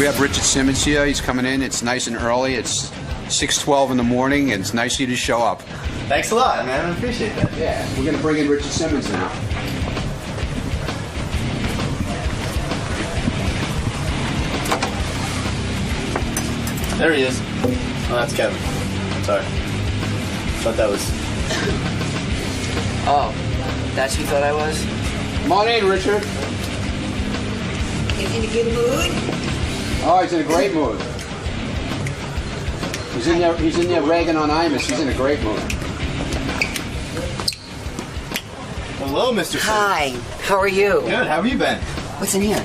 We have Richard Simmons here. He's coming in. It's nice and early. It's 6:12 in the morning, and it's nice of you to show up. Thanks a lot, man. I appreciate that. Yeah, we're going to bring in Richard Simmons now. There he is. Oh, that's Kevin. Sorry. Thought that was... Oh, that's who you thought I was? Come on in, Richard. In a good mood? Oh, he's in a great mood. He's in there ragging on Imus. He's in a great mood. Hello, Mr. Simmons. Hi, how are you? Good, how have you been? What's in here?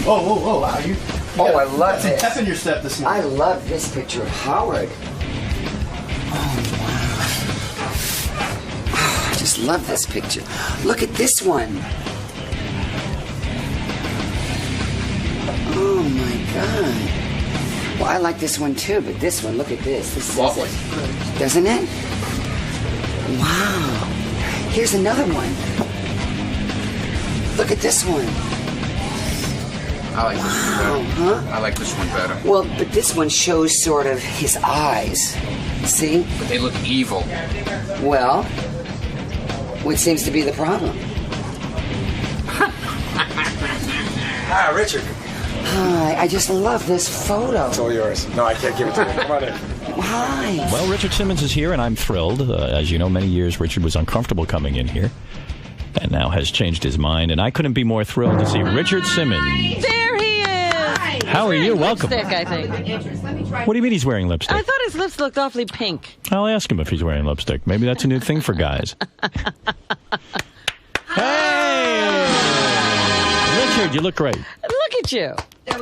Whoa, wow, you I love some this. pep in your step this morning. I love this picture of Howard. Oh, wow. I just love this picture. Look at this one. Oh, my God. Well, I like this one, too, but this one, look at this. This is Lovely. Doesn't it? Wow. Here's another one. Look at this one. I like this one better. Huh? I like this one better. Well, but this one shows sort of his eyes. See? But they look evil. Well, what seems to be the problem? Hi, Richard. Hi, I just love this photo. It's all yours. No, I can't give it to you. Come on in. Hi. Well, Richard Simmons is here, and I'm thrilled. As you know, many years Richard was uncomfortable coming in here, and now has changed his mind, and I couldn't be more thrilled to see Richard Simmons. There he is. How are you? Welcome. Lipstick, I think. What do you mean he's wearing lipstick? I thought his lips looked awfully pink. I'll ask him if he's wearing lipstick. Maybe that's a new thing for guys. Hey! Richard, you look great. Look at you.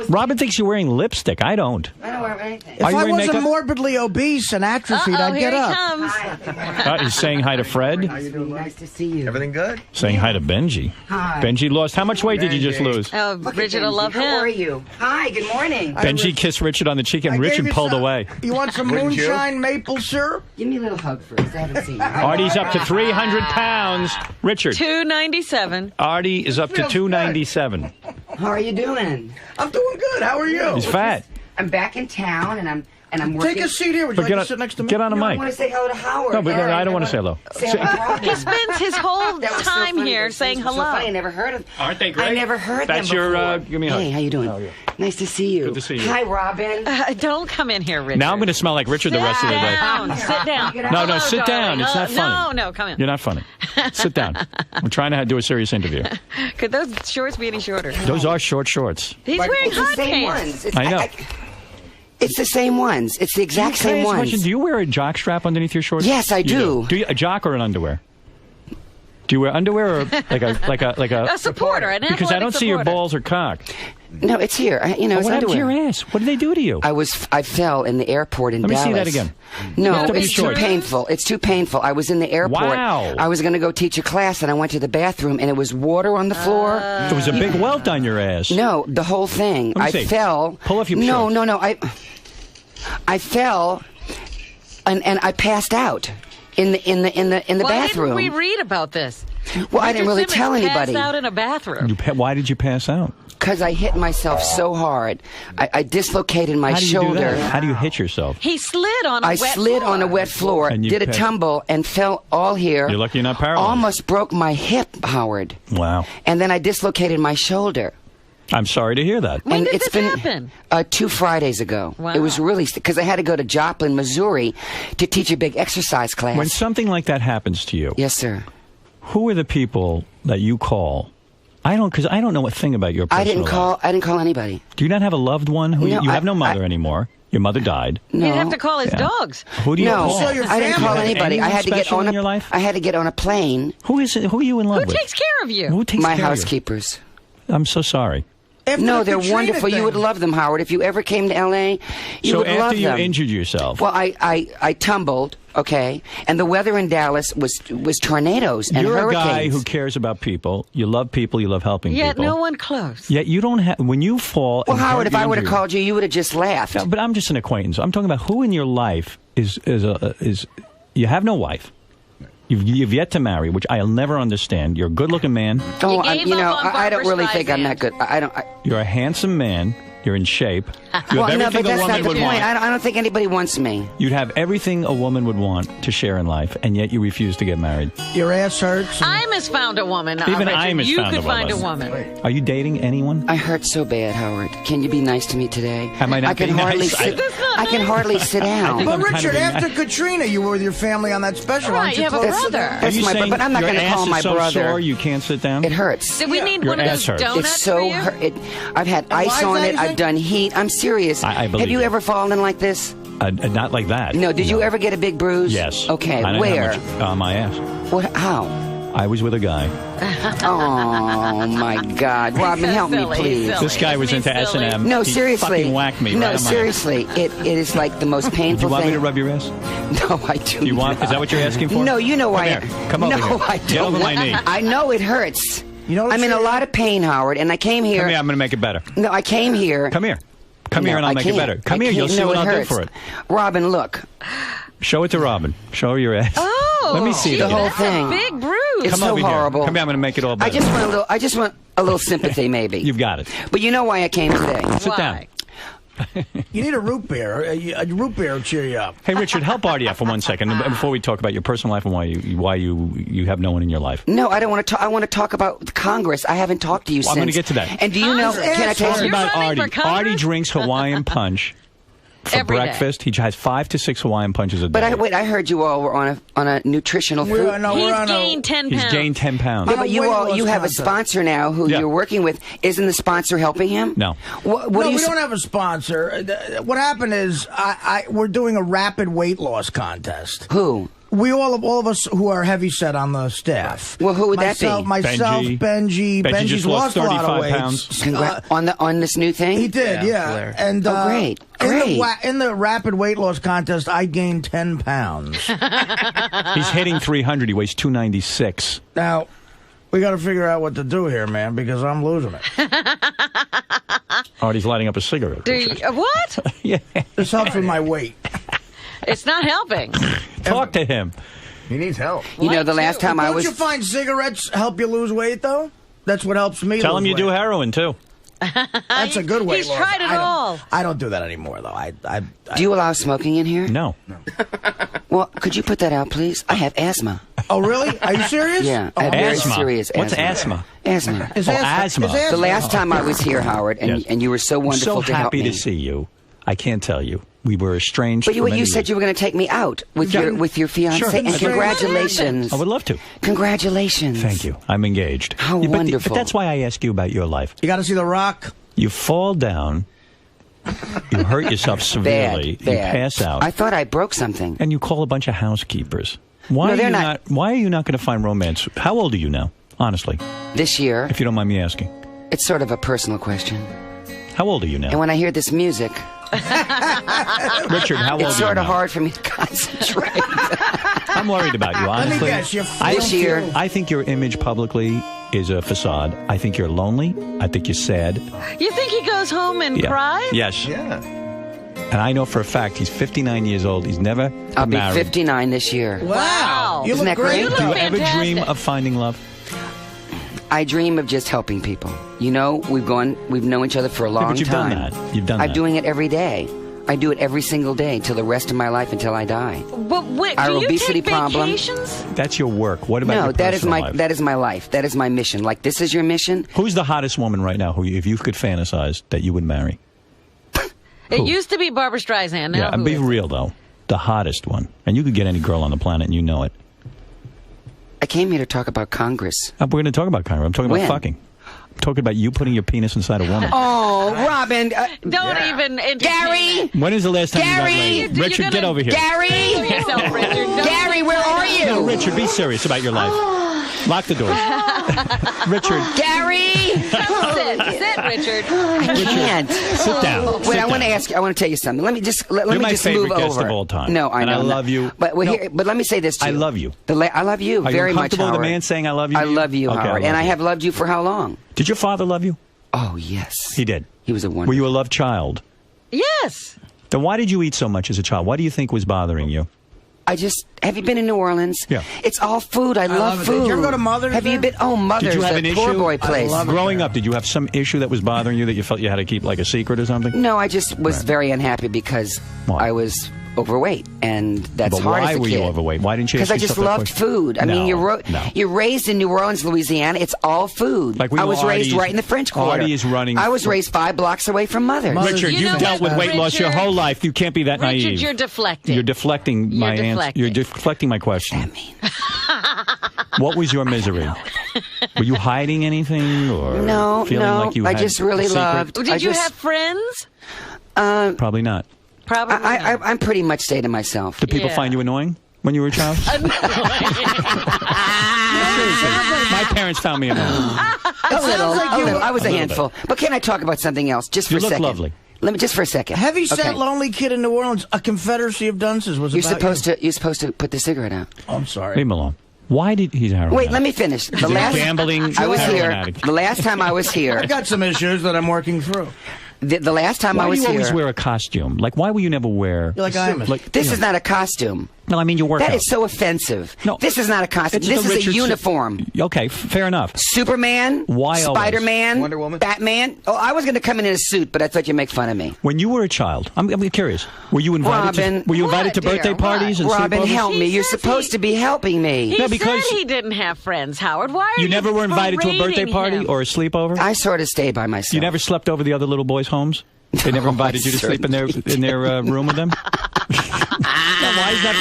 Robin thinks you're wearing lipstick. I don't. I don't wear anything. If Are you I wearing wasn't makeup? morbidly obese and atrophied, I'd here get he up. comes. He's saying hi to Fred. Nice to see you. Everything good? Saying hi to Benji. Hi. Benji lost. How much weight did you just lose? Oh, Look at Richard will Benji. love him. How are you? Hi, good morning. Benji kissed Richard on the cheek, and I gave Richard you pulled some- away. You want some Wouldn't you? moonshine maple syrup? Give me a little hug first. I haven't seen you. Artie's up to 300 pounds. Richard. 297. Artie is up to Feels 297. How are you doing? I'm doing good. How are you? He's fat. I'm back in town, and I'm working. Take a seat here. Would you But like to sit next to me? get on a No, I mic. want to say hello to Howard. No, but All right, I don't want to say hello. Say hello to Robin. He spends his whole That was so time funny. here Those saying things were so hello. funny. I never heard of. Aren't they great? I never heard That's them your, before. give me a hug. Hey, how you doing? Oh, yeah. Nice to see you. Good to see you. Hi, Robin. Don't come in here, Richard. Now I'm going to smell like Richard the rest of the day. Sit down. No, Hello, sit down. darling. It's not funny. No, come in. You're not funny. Sit down. We're trying to do a serious interview. Could those shorts be any shorter? Those are short shorts. He's wearing It's the hot same pants. ones. I know. It's the same ones. It's the exact Can I same ask a ones. question? Do you wear a jock strap underneath your shorts? Yes, I You do. Do you a jock or an underwear? Do you wear underwear or like a A supporter, an Because I athletic don't see your supporter. balls or cock. No, it's here. Oh, It's what happened to underwear. your ass? What did they do to you? I fell in the airport in Let me Dallas. see that again. No, Lift up your it's too shorts. painful. It's too painful. I was in the airport. Wow. I was going to go teach a class, and I went to the bathroom, and it was water on the floor. There was a big welt on your ass. No, the whole thing. Let me I see. fell. Pull off your No, shorts. no. I fell, and I passed out in the Why bathroom. didn't we read about this? Well, I didn't really Richard tell Simmons anybody. Passed out in a bathroom. Why did you pass out? Because I hit myself so hard. I dislocated my How do you do shoulder. that? How do you hit yourself? He slid on a I wet slid floor. on a wet floor, And you did a passed- tumble, and fell all here. You're lucky you're not paralyzed. Almost broke my hip, Howard. Wow. And then I dislocated my shoulder. I'm sorry to hear that. When and did it's this been happen? 2 Fridays ago. Wow. It was really because I had to go to Joplin, Missouri, to teach a big exercise class. When something like that happens to you, Yes, sir. who are the people that you call? Because I don't know a thing about your personal I didn't call anybody. Do you not have a loved one? Who No, you have no I- mother anymore. Your mother died. No. You'd have to call his Yeah. dogs. Who do you No, call? So your I didn't call family- anybody. I Anyone had to get special on in your life? I had to get on a plane. Who is it? Who are you in love Who with? takes care of you? Who takes My care of you? housekeepers. I'm so sorry. After No, the they're Katrina wonderful. thing. You would love them, Howard. If you ever came to L.A., you So would love after you them. injured yourself, Well, I tumbled, okay, and the weather in Dallas was tornadoes and you're hurricanes. a guy who cares about people. You love people. You love helping Yet people. no one close. Yet you don't have. When you fall. Well, and Howard, hurt if your I would have injury- called you, you would have just laughed. No, but I'm just an acquaintance. I'm talking about who in your life is you have no wife. You've yet to marry, which I'll never understand. You're a good-looking man. Oh, gave up on I don't Barbra really think I'm Streisand. that good. I don't. You're a handsome man. You're in shape. You have Well, no, everything but that's a not woman the would point. want. I don't think anybody wants me. You'd have everything a woman would want to share in life, and yet you refuse to get married. Your ass hurts. Imus found a woman. Even Richard. Imus you found could a find a woman. woman. Are you dating anyone? I hurt so bad, Howard. Can you be nice to me today? Am I not can being hardly nice? sit. I can hardly sit down. think But I'm kind Richard, of after being- Katrina, you were with your family on that special. Right, aren't you have a close to brother. that? Are That's you my- saying but I'm not your gonna ass call is my so brother. sore you can't sit down? It hurts. Do we need Your one of ass those hurts. donuts It's so for you? hurt. I've had why ice is on that, it. you I've think? done heat. I'm serious. I believe Have you it. ever fallen like this? Not like that. No. Did you ever get a big bruise? Yes. Okay. I know Where? how much, on my ass. What? How? I was with a guy. Oh my God, Robin, help me, Silly, please. silly. This guy was Isn't into he silly? S&M. No, He seriously. fucking whacked me. No, right on my seriously. It is like the most ass. painful Do you want thing. me to rub your ass? No, I do. Do you want? not. Is that what you're asking for? No, you know why. Come here. Come over no, here. I don't. Get over my want- knee. I know it hurts. You know what I'm in a you're- lot of pain, Howard, and I came here. Come here. I'm going to make it better. No, I came here. Come here. Come here, No, and I'll I make it can't. better. Come I here. You'll can't. see No, what it I'll hurts. do for it. Robin, look. Show it to Robin. Show her your ass. Oh, Let me see gee, it. The whole that's thing. a big bruise. It's Come so over here. horrible. Come here. I'm going to make it all better. I just want a little sympathy, maybe. You've got it. But you know why I came today. Sit Why? down. You need a root beer. A root beer will cheer you up. Hey, Richard, help Artie out for 1 second before we talk about your personal life and why you have no one in your life. No, I don't want to talk. I want to talk about Congress. I haven't talked to you Well, I'm since. going to get to that. And do you know? Congress. Can I tell Talk you? You're about running Artie. for Congress? Artie drinks Hawaiian punch for Every day. breakfast. He has 5 to 6 Hawaiian punches a day. But I heard you all were on a nutritional food. We're on He's gained 10 pounds. He's gained 10 pounds. Yeah, but you weight all loss you have a contest. sponsor now who Yeah. you're working with. Isn't the sponsor helping him? No. What No, do you? we don't have a sponsor. What happened is we're doing a rapid weight loss contest. Who? We all of us who are heavy set on the staff. Well, who would that be? Myself, Benji. Benji Benji's just lost a lot of 35 weight. pounds. On this new thing? He did, yeah. hilarious. And great. In the rapid weight loss contest, I gained 10 pounds. He's hitting 300. He weighs 296. Now, we got to figure out what to do here, man, because I'm losing it. Artie's lighting up a cigarette. Do you, what? Yeah. This helps with my weight. It's not helping. Talk to him. He needs help. You know, the Like last you. time I Don't was. you find cigarettes help you lose weight, though? That's what helps me Tell lose him you weight. do heroin, too. That's a good weight He's loss. tried it all. I don't do that anymore, though. Do you allow smoking in here? No. Well, could you put that out, please? I have asthma. Oh, really? Are you serious? Yeah, Oh, I have very Asthma. serious What's asthma. asthma? Asthma. Is Oh, asthma. asthma. Is The last time I was here, Howard, and, Yes. and you were so I'm wonderful so to help happy me. to see you. I can't tell you. We were estranged. But for many you said years. you were going to take me out with Yeah. your fiance, Sure. and That's right. congratulations. I would love to. Congratulations. Thank you. I'm engaged. How Yeah, wonderful. But that's why I ask you about your life. You got to see The Rock. You fall down. You hurt yourself severely. Bad. You pass out. I thought I broke something. And you call a bunch of housekeepers. Why No, are they're you not. Why are you not going to find romance? How old are you now? Honestly, This year, if you don't mind me asking. it's sort of a personal question. How old are you now? And when I hear this music, Richard, how old it's are you sort of now? hard for me to concentrate. I'm worried about you, Let me honestly. guess. You're This year- I think your image publicly is a facade. I think you're lonely. I think you're sad. You think he goes home and Yeah. cries? Yes. Yeah. And I know for a fact he's 59 years old. He's never I'll be married. 59 this year. Wow. You Isn't look that great? You Do you look ever fantastic. dream of finding love? I dream of just helping people. You know, we've known each other for a long but you've time. done that. You've done I'm that. doing it every day. I do it every single day till the rest of my life until I die. But wait, Our do you obesity take problem- vacations? That's your work. What about No, your that is personal my life? that is my life. That is my mission. Like this is your mission. Who's the hottest woman right now who, if you could fantasize, that you would marry? It Who? used to be Barbra Streisand. Now Yeah, who be is it? real though. The hottest one, and you could get any girl on the planet, and you know it. I came here to talk about Congress. We're going to talk about Congress. I'm talking When? about fucking. I'm talking about you putting your penis inside a woman. Oh, Robin, Don't even entertain Gary, When is the last time Gary! you got laid? Richard, You're get gonna- over here. Gary, that. Yourself, Richard. Don't Gary, where are you? No, Richard, be serious about your life. Lock the doors. Richard, Gary, Sit, Richard. I can't. sit down. Wait, Sit I want to down. ask you. I want to tell you something. Let me just let You're me my just favorite move guest over. of all time. No, I And know. I love you. But No. here, but let me say this to I you. love you. I love you Are very you much, comfortable with a Howard. man saying I love you? I love you, Okay, I Howard, love and I you. have loved you for how long? Did your father love you? Oh yes, He did. He was a wonderful. Were you a love child? Yes. Then why did you eat so much as a child? What do you think was bothering you? Have you been in New Orleans? Yeah. It's all food. I love love it. food. Did you ever go to Mother's Have you there? been? Oh, Mother's, Did you have an the poor issue? boy place. love it. Growing up, did you have some issue that was bothering you that you felt you had to keep like a secret or something? No, I just was very unhappy because Why? I was overweight, and that's But hard why as a were you kid. overweight? Why didn't you? Because ask I just yourself that loved question? food. I mean, No. you're raised in New Orleans, Louisiana. It's all food. Like we I know was raised Artie's- right in the French Quarter. Artie is running- I was raised 5 blocks away from Mother's. Richard, You you've know dealt what, with weight loss your Richard? whole life. You can't be that Richard, naive. you're deflecting. You're deflecting my You're answer. deflecting. You're deflecting my question. I mean, What was your misery? Were you hiding anything, or no, feeling like you I had just really a secret? loved. Did I you just, have friends? Probably not. Probably. not. I'm pretty much stayed to myself. Did people Yeah. find you annoying when you were a child? My parents found me annoying. A little. I was a little handful. But can I talk about something else, just for You a look second? lovely. Let me just for a second. Heavy set, Okay. lonely kid in New Orleans. A Confederacy of Dunces was You're about supposed to put the cigarette out. Oh, I'm sorry. Leave him alone. Why did he's a heroin Wait, addict? let me finish. He's a gambling I was heroin here. addict. The last time I was I here. got some issues that I'm working through. The last time Why I do was you always here. wear a costume? Like, why will you never wear? You're like Imus. Like, This is not a costume. no, I mean your workout. That is so offensive. No. This is not a costume. It's This the is Richard a uniform. Okay, fair enough. Superman, Why always? Spider-Man, Wonder Woman? Batman. Oh, I was going to come in a suit, but I thought you'd make fun of me. When you were a child, I'm curious. Were you invited? Robin. Were you invited to What, birthday dear? parties and Robin, sleepovers? help me. He You're says supposed he- to be helping me. He No, because- said he didn't have friends, Howard. Why are You never were invited to a birthday berating party him? or a sleepover? I sort of stayed by myself. You never slept over the other little boys' homes? They never No, invited I you to sleep in their room with them? Why is that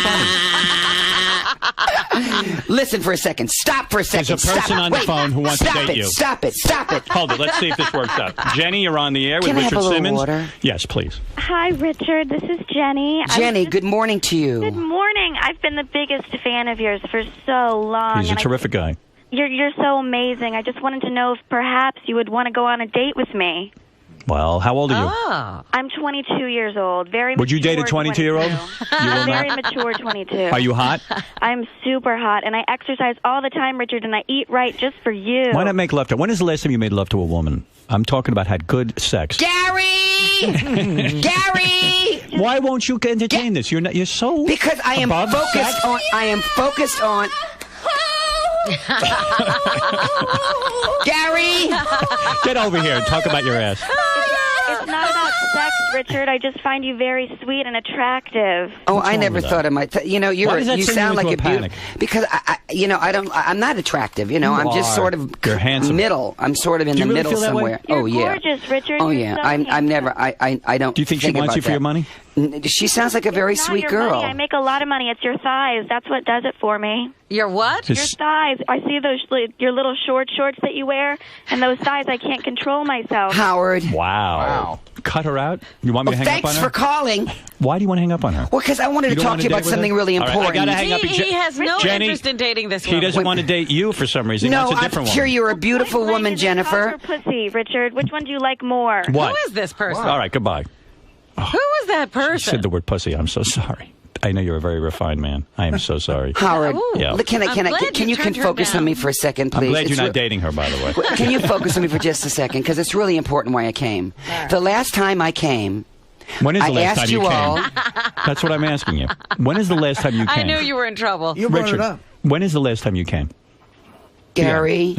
funny? Listen for a second. Stop for a second. There's a person Stop. on the Wait. phone who wants to Stop date it. you. Stop it. Stop it. Hold it. Let's see if this works out. Jenny, you're on the air with Can I have Richard a little Simmons. water? Yes, please. Hi, Richard. This is Jenny. Jenny, good morning to you. Good morning. I've been the biggest fan of yours for so long. He's a and terrific guy. You're so amazing. I just wanted to know if perhaps you would want to go on a date with me. Well, how old are you? Ah. I'm 22 years old. Very. Would you date a mature 22-year-old? 22. You will I'm very not? mature 22. Are you hot? I'm super hot, and I exercise all the time, Richard, and I eat right just for you. Why not make love to her? When is the last time you made love to a woman? I'm talking about had good sex. Gary! Gary! Why won't you entertain this? You're not. You're so Because I am above focused sex? on. I am focused on. Gary! Get over here and talk about your ass. It's not about sex, Richard. I just find you very sweet and attractive. Oh, What's I wrong never with that? thought of my. You know, Why does that you send you sound like into a a beautiful. panic? Because I'm not attractive. You know, You I'm just are. sort of You're handsome. middle. I'm sort of in Do you the really middle feel that way? somewhere. You're Oh yeah. gorgeous, Richard. Oh You're yeah. so I'm handsome. never. I don't. Do you think she wants about you for that. your money? She sounds like a very It's not sweet your girl. Money. I make a lot of money. It's your thighs. That's what does it for me. Your what? Your thighs. I see those your little shorts that you wear, and those thighs. I can't control myself. Howard. Wow. Cut her out? You want me to hang up on Thanks her? for calling. Why do you want to hang up on her? Well, because I wanted You to don't talk want to you to about date with something her? really All right, I important. gotta hang up. He has no Jenny, interest in dating this He woman. doesn't want to date you for some reason. No, That's a I'm different sure one. you're a beautiful Which one woman, is it, Jennifer. cock or pussy, Richard? Which one do you like more? What? Who is this person? All right, goodbye. Who is that She person? said the word pussy. I'm so sorry. I know you're a very refined man. I am so sorry. Howard, Yeah. can I'm glad can you you turned her focus on down. me for a second, please? I'm glad you're It's not re- dating her, by the way. Can you focus on me for just a second? Because it's really important why I came. The last time I came, When is the I last time asked you you came? all. That's what I'm asking you. When is the last time you came? I knew you were in trouble. You brought Richard, it up. when is the last time you came? Gary.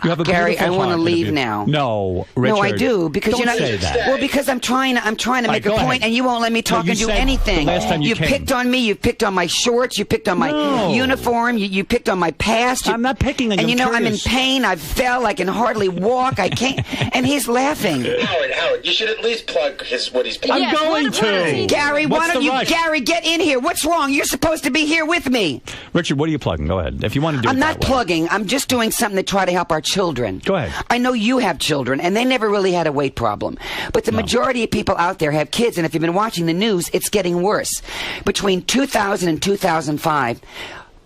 You have a Gary, beautiful I wanna heart and a leave beaut- now. No, Richard. No, I do because Don't you're not. say that. Well, because I'm trying to All make right, a go point, ahead. and you won't let me talk you and do said anything. the last time you came. picked on me. You picked on my shorts. You picked on my No. uniform. You picked on my past. I'm not picking on you. And you I'm know, I'm in curious. pain. I fell. I can hardly walk. I can't. And he's laughing. Howard, you should at least plug what he's plugging. I'm Yes, going what is to. he- Gary, What's why don't the you, rush? Gary, get in here? What's wrong? You're supposed to be here with me. Richard, what are you plugging? Go ahead. If you want to do I'm it not that way. plugging. I'm just doing something to try to help our children. Go ahead. I know you have children, and they never really had a weight problem. But the majority of people out there have kids, and if you've been watching the news, it's getting worse. Between 2000 and 2005,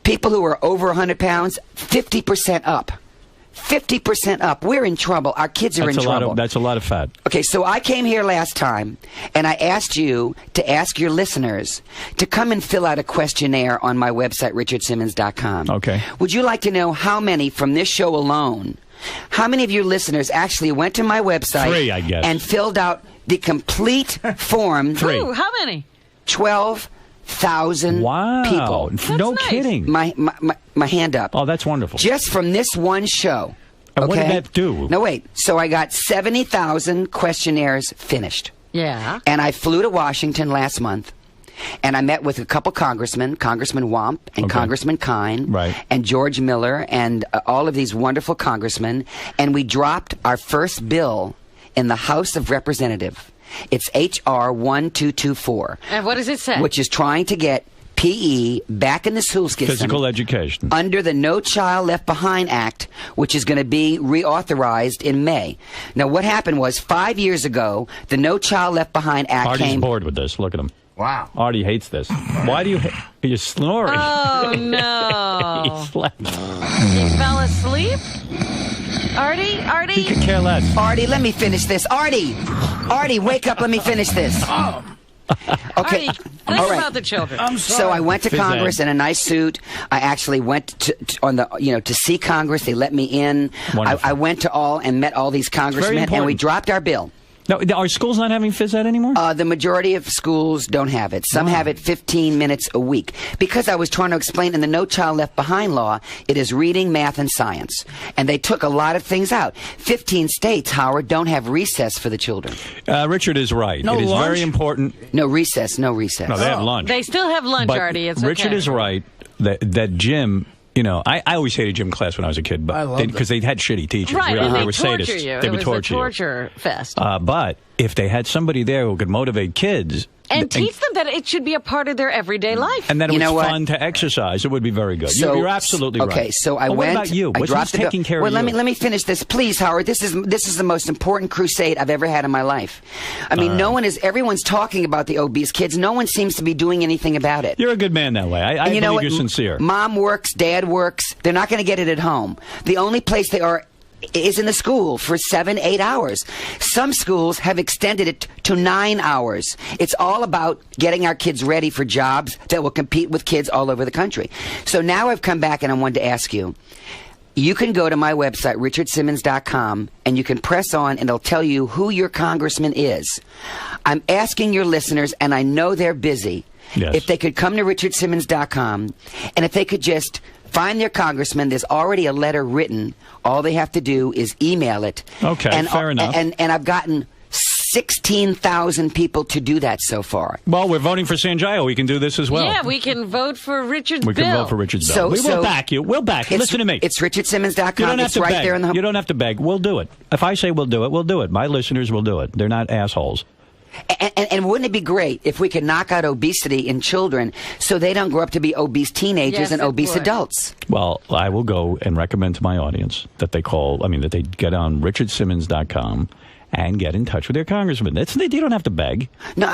people who are over 100 pounds, 50% up. 50% up. We're in trouble. Our kids are That's in a lot trouble. of. That's a lot of fat. Okay, so I came here last time, and I asked you to ask your listeners to come and fill out a questionnaire on my website, richardsimmons.com. Okay. Would you like to know how many from this show alone, how many of your listeners actually went to my website 3, I guess. and filled out the complete form? Three. Ooh, how many? 12 7,000 people. No kidding. My hand up. Oh, that's wonderful. Just from this one show. And what did that do? No, wait. So I got 70,000 questionnaires finished. Yeah. And I flew to Washington last month. And I met with a couple congressmen, Congressman Wamp and Congressman Kine, and George Miller, and all of these wonderful congressmen. And we dropped our first bill in the House of Representatives. It's H.R. 1224. And what does it say? Which is trying to get PE back in the school system. Physical education. Under the No Child Left Behind Act, which is going to be reauthorized in May. Now, what happened was 5 years ago, the No Child Left Behind Act Artie's bored with this. Look at him. Wow. Artie hates this. Why do you You're snoring. Oh, no. He slept. He fell asleep? Artie? He could care less. Artie, let me finish this. Artie, wake up. Let me finish this. Okay. Artie, think about the children. I'm sorry. So I went to Congress in a nice suit. I actually went to see Congress. They let me in. I went to and met all these congressmen, and we dropped our bill. Now, are schools not having phys ed anymore? The majority of schools don't have it. Some have it 15 minutes a week. Because I was trying to explain in the No Child Left Behind law, it is reading, math, and science. And they took a lot of things out. 15 states, Howard, don't have recess for the children. Richard is right. No it is lunch? very important. No recess. No, they have lunch. They still have lunch, But Artie. It's Richard okay. is right that gym... You know, I always hated gym class when I was a kid, but because they had shitty teachers. Right, really. and They were torture sadists. you. They It would was torture a torture fest. But if they had somebody there who could motivate kids... And teach them that it should be a part of their everyday life. And that it was fun to exercise. It would be very good. You're absolutely right. Okay, so I went. What about you? Who's taking care of you? Well, let me finish this, please, Howard. This is the most important crusade I've ever had in my life. I mean, everyone's talking about the obese kids. No one seems to be doing anything about it. You're a good man that way. I believe you're sincere. Mom works, Dad works. They're not going to get it at home. The only place they are is in the school for 7-8 hours. Some schools have extended it to 9 hours. It's all about getting our kids ready for jobs that will compete with kids all over the country. So now I've come back and I wanted to ask you. You can go to my website, richardsimmons.com, and you can press on and it'll tell you who your congressman is. I'm asking your listeners, and I know they're busy, if they could come to richardsimmons.com and if they could just find their congressman. There's already a letter written. All they have to do is email it. Okay, fair enough. And I've gotten 16,000 people to do that so far. Well, we're voting for Sanjayo. We can do this as well. Yeah, we can vote for Richard's bill. We can vote for Richard's bill. We will back you. We'll back you. Listen to me. It's richardsimmons.com. It's right there in the... You don't have to beg. We'll do it. If I say we'll do it, we'll do it. My listeners will do it. They're not assholes. And wouldn't it be great if we could knock out obesity in children so they don't grow up to be obese teenagers and obese adults? Well, I will go and recommend to my audience that they get on richardsimmons.com and get in touch with their congressman. You don't have to beg. No,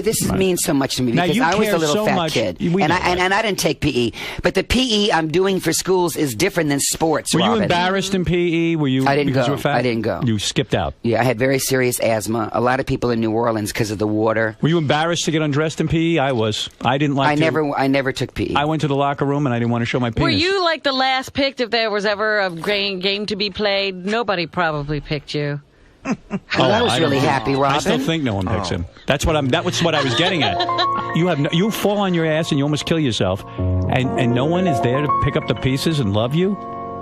this means so much to me because I was a little fat kid, and I didn't take PE. But the PE I'm doing for schools is different than sports. Were you embarrassed in PE? Were you? I didn't because go. You were fat? I didn't go. You skipped out. Yeah, I had very serious asthma. A lot of people in New Orleans because of the water. Were you embarrassed to get undressed in PE? I was. I didn't like. I never took PE. I went to the locker room and I didn't want to show my penis. Were you like the last picked if there was ever a game to be played? Nobody probably picked you. I was really happy, Robin. I still think no one picks him. That was what I was getting at. You fall on your ass and you almost kill yourself, and no one is there to pick up the pieces and love you.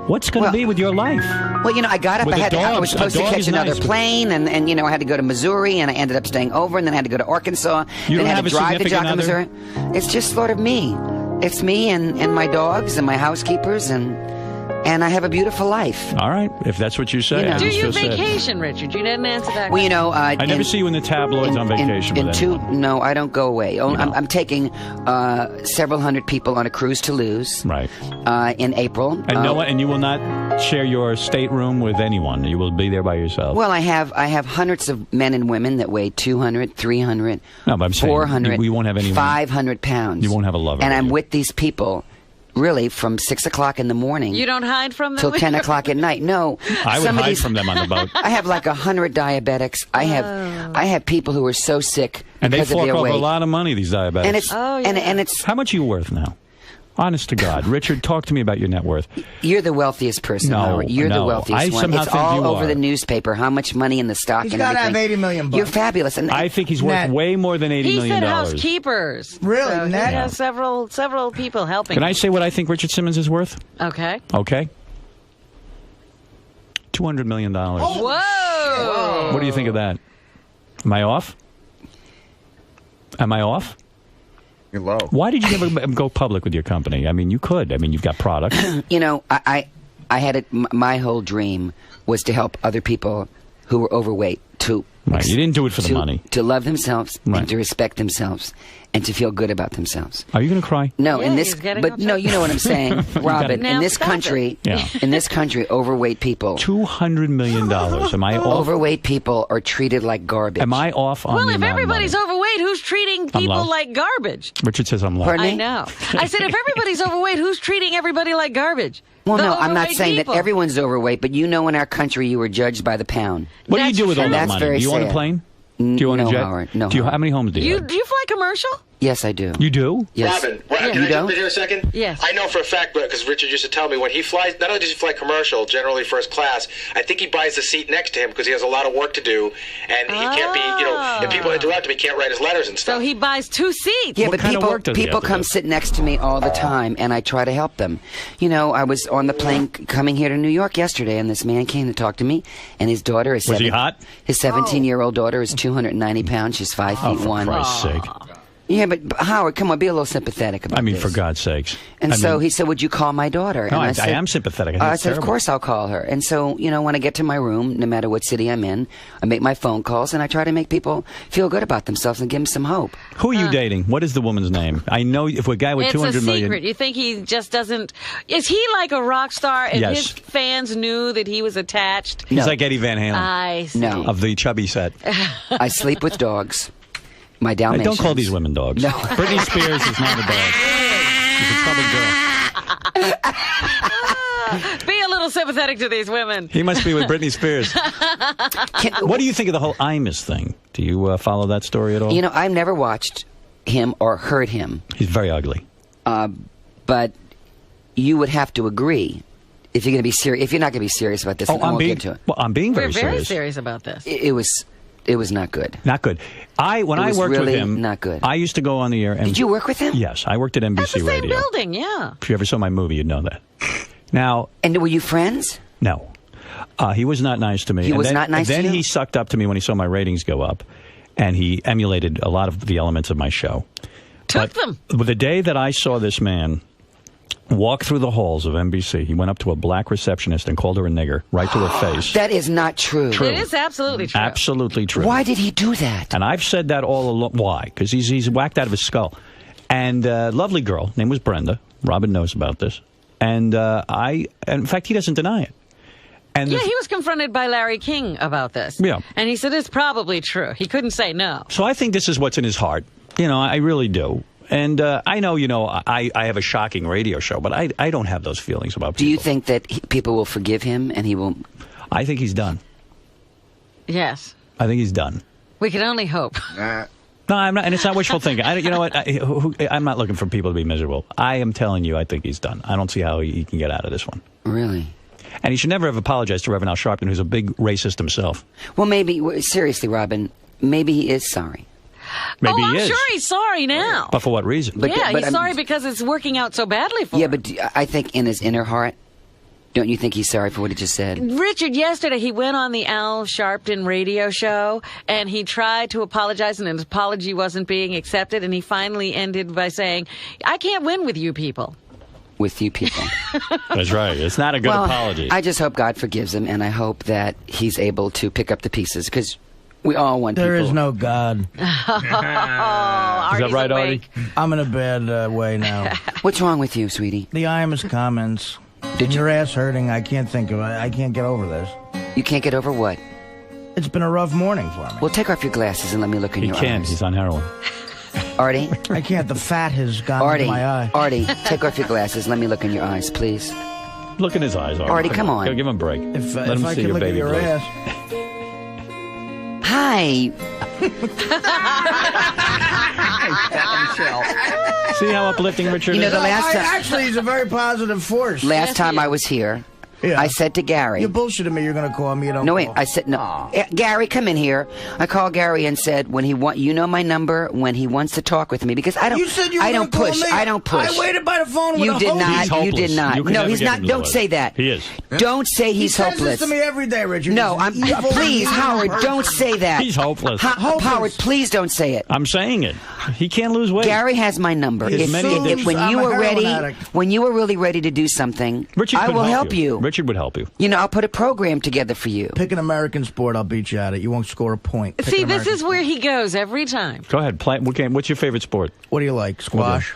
What's going to be with your life? Well, I got up. I was supposed to catch another plane, and I had to go to Missouri, and I ended up staying over, and then I had to go to Arkansas. You then I had to drive to significant Joplin, Missouri. It's just sort of me. It's me and my dogs and my housekeepers and I have a beautiful life. All right, if that's what you say. Do you vacation, Richard? You didn't answer that. Well, I never see you in the tabloids on vacation. No, I don't go away. I'm taking several hundred people on a cruise to Toulouse. Right. In April. And you will not share your stateroom with anyone. You will be there by yourself. Well, I have hundreds of men and women that weigh 200, 300, no, but I'm saying 400, we won't have anyone. 500 pounds. You won't have a lover. And I'm with these people. Really, from 6 o'clock in the morning. You don't hide from them? Till 10 o'clock at night. No. I would hide from them on the boat. I have like 100 diabetics. I have people who are so sick and because they of fork their over weight. a lot of money, these diabetics. And it's, and it's... How much are you worth now? Honest to God. Richard, talk to me about your net worth. You're the wealthiest person. No, Howard. You're the no. wealthiest I one. somehow It's think all you over are. the newspaper. How much money in the stock He's and got to everything. have $80 million. You're fabulous. And I think he's worth Net. way more than $80 He million. said housekeepers. Really? So he Net? has several people helping. Can I say what I think Richard Simmons is worth? Okay. Okay. $200 million. Whoa. What do you think of that? Am I off? Am I off? You're low. Why did you never go public with your company? I mean, you could. I mean, you've got products. You know, I had it. My whole dream was to help other people who were overweight to. Right. You didn't do it for the money. To love themselves Right. and to respect themselves and to feel good about themselves. Are you going to cry? No, Yeah, in this, he's getting but upset. no, you know what I'm saying, Robin. Now In this stop country, Yeah. in this country, overweight people, $200 million. Am I off? overweight people are treated like garbage. Am I off on Well, the if amount of everybody's money? overweight, who's treating I'm people low. like garbage? Richard says I'm low. Pardon me? I know. I said, if everybody's overweight, who's treating everybody like garbage? Well, The no, I'm not overweight saying people. that everyone's overweight, but you know, in our country, you were judged by the pound. What do you That's do with all true. that That's money? very Do you own a sad. plane? Do you own a No, jet? Howard. No, Do you, Howard. how many homes do you have? Do you fly commercial? Yes, I do. You do? Yes. Robin, You can I jump don't? in here a second? Yes. I know for a fact, because Richard used to tell me, when he flies, not only does he fly commercial, generally first class, I think he buys the seat next to him because he has a lot of work to do, and he can't be, if people interrupt him, he can't write his letters and stuff. So he buys 2 seats. Yeah, What but kind of people work does he people have to come do? sit next to me all the time, and I try to help them. You know, I was on the plane coming here to New York yesterday, and this man came to talk to me, and his daughter is Was he hot? His 17-year-old daughter is 290 pounds. She's 5 Oh, feet for 1. Christ's sake. Yeah, but Howard, come on, be a little sympathetic about I mean, this. for God's sakes. And I so mean, he said, "Would you call my daughter?" No, and I am sympathetic. I think it's said, "Of terrible. course I'll call her." And so, you know, when I get to my room, no matter what city I'm in, I make my phone calls and I try to make people feel good about themselves and give them some hope. Who are you dating? What is the woman's name? I know if a guy with It's a 200 million. secret. You think he just doesn't... Is he like a rock star and Yes. his fans knew that he was attached? He's No. like Eddie Van Halen I see. No. of the chubby set. I sleep with dogs. My Hey, Dalmatians. don't call these women dogs. No. Britney Spears is not a dog. She's a troubled girl. Be a little sympathetic to these women. He must be with Britney Spears. What do you think of the whole Imus thing? Do you follow that story at all? You know, I've never watched him or heard him, He's very ugly. but you would have to agree if you're going to be serious. If you're not going to be serious about this, then I I'm won't being get to it. well. I'm being We're very very serious. serious about this. It was not good. Not good. When It I was worked with really him, not good. I used to go on the air. And Did you work with him? Yes, I worked at NBC That's the same Radio. building, yeah. If you ever saw my movie, you'd know that. Now, And were you friends? no, he was not nice to me. He And was then, not nice to Then you? he sucked up to me when he saw my ratings go up, and he emulated a lot of the elements of my show. Took them. But the day that I saw this man walk through the halls of NBC, he went up to a black receptionist and called her a nigger right to her face. That is not true. True. It is absolutely true. Absolutely true. Why did he do that? And I've said that all along. Why? Because he's whacked out of his skull. And lovely girl, name was Brenda. Robin knows about this. And in fact, he doesn't deny it. And Yeah, he was confronted by Larry King about this. Yeah. And he said it's probably true. He couldn't say no. So I think this is what's in his heart. You know, I really do. And I know, I have a shocking radio show, but I don't have those feelings about people. Do you think that people will forgive him and he will? I think he's done. Yes. I think he's done. We can only hope. No, I'm not, and it's not wishful thinking. You know what? I'm not looking for people to be miserable. I am telling you, I think he's done. I don't see how he can get out of this one. Really? And he should never have apologized to Reverend Al Sharpton, who's a big racist himself. Well, maybe seriously, Robin. Maybe he is sorry. Maybe I'm he is. sure he's sorry now. But for what reason? But- yeah, but he's sorry because it's working out so badly for Yeah, him. but I think in his inner heart, don't you think he's sorry for what he just said? Richard, yesterday he went on the Al Sharpton radio show and he tried to apologize and his apology wasn't being accepted and he finally ended by saying, I can't win with you people. With you people. That's right. It's not a good Well, apology. I just hope God forgives him, and I hope that he's able to pick up the pieces because we all want There people. is no God. Oh, Artie's right, awake. I'm in a bad way now. What's wrong with you, sweetie? The Imus comments. Did Your ass hurting. I can't think of it. I can't get over this. You can't get over what? It's been a rough morning for me. Well, take off your glasses and let me look in He your can't. eyes. He's on heroin. Artie, I can't. The fat has gone Artie, into my eye. Artie, take off your glasses. Let me look in your eyes, please. Look in his eyes, Artie, come on. Give him a break. If Let him I see could your look at baby your blue. ass. Hi. See how uplifting Richard You know, is? the last time, Actually, he's a very positive force. last time I was here, I said to Gary, You bullshitted me. You're going to call me. You don't. no, wait. call. I said, no. Gary, come in here. I called Gary and said, when he you know my number, when he wants to talk with me, because I don't, You said you were I don't gonna call push. me. I don't push. I waited by the phone with You a did host. not. He's You hopeless. did not. You can No, never he's get not. him to Don't love. say that. He is. Don't say He he's says hopeless. this to me every day, Richard. No, He's an evil, please, evil Howard, person. don't say that. He's hopeless. Howard, please don't say it. I'm saying it. He can't lose weight. Gary has my number. As many addictions. When I'm you a are heroin ready, addict. when you are really ready to do something, Richard I could will help you. Richard would help you. You know, I'll put a program together for you. Pick an American sport. I'll beat you at it. You won't score a point. Pick See, an this American is where he goes every time. Go ahead. Play. What's your favorite sport? What do you like? Squash,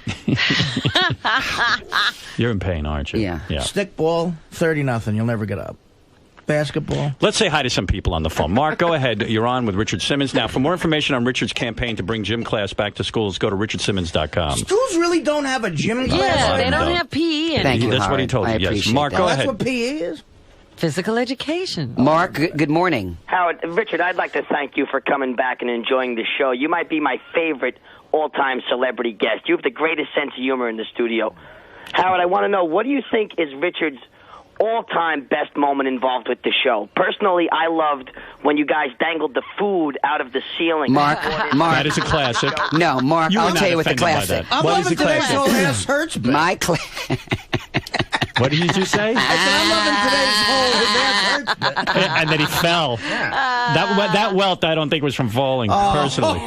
You're in pain, aren't you? Yeah. stickball, 30-0. You'll never get up. Basketball. Let's say hi to some people on the phone. Mark, go ahead. You're on with Richard Simmons. Now, for more information on Richard's campaign to bring gym class back to schools, go to richardsimmons.com. Schools really don't have a gym class. Yeah, they don't. don't have PE Thank you, That's Howard. what he told I you. Yes. appreciate Mark, that. go That's ahead. what PE is. Physical education. Mark, good morning. Howard, Richard, I'd like to thank you for coming back and enjoying the show. You might be my favorite all-time celebrity guest. You have the greatest sense of humor in the studio. Howard, I want to know, what do you think is Richard's all-time best moment involved with the show? Personally, I loved when you guys dangled the food out of the ceiling. Mark, That is a classic. No, Mark, You were I'll not tell you what the offended by classic. that. I'm What is loving the today's classic? whole ass hurts bit. My What did you say? I'm loving today's whole his ass hurts bit. And then he fell. That welt, I don't think, was from falling, personally.